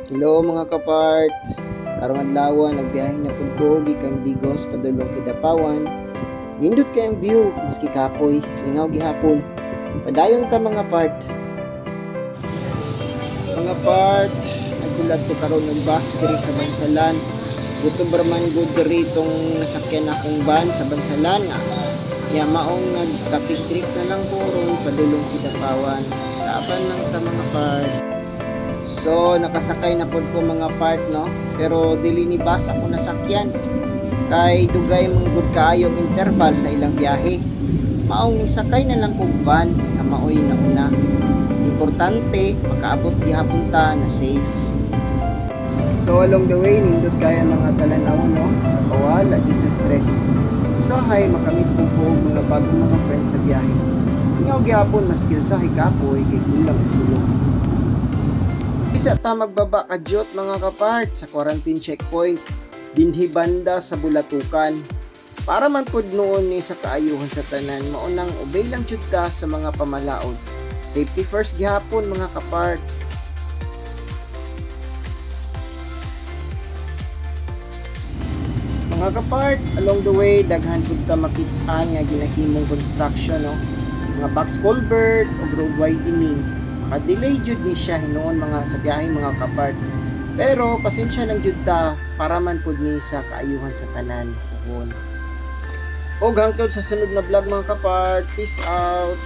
Hello mga kapart. Karong adlaw nagbiyahe na pud ko gikan Bigos padulong Kidapawan. Nindot kayang view maski kapoy, lingaw gihapon. Padayon ta mga part. Mga part, nagulat ko karon ng bus diri sa Bansalan. Gutom ra man gud diri tong nasakyan akong van sa Bansalan. Ya maong nag-traffic trip na lang ko ron padulong Kidapawan. Taban lang ta mga part. So, nakasakay na po ko mga part, no? Pero dili ni bus ako nasakyan. Kay dugay manggod kaayong interval sa ilang biyahe. Maong sakay na lang kong van na maoy na una. Importante, makaabot gihapon ta na safe. So, along the way, nindot kaya mga talanaw, no? Nakawala dun sa stress. Usahay, makamit po po mga bagong mga friends sa biyahe. Ngaw gihapon, maski usahay kapoy, kay kulang tulong. Bisa ta magbaba kadyot mga kapart sa quarantine checkpoint dinhi banda sa Bulatukan para man pud noon ni sa kaayuhan sa tanan maunang obey lang jud ta sa mga pamalaod. Safety first gihapon mga kapart. Mga kapart, along the way daghan pud ta makit-an nga ginahimong construction, no? Mga box culvert o road widening. Delay jud ni siya hinuon mga sa biyahe mga kapart. Pero pasensya lang jud ta para man pud ni sa kaayuhan sa tanan. Og hangtod sa sunod na vlog mga kapart. Peace out.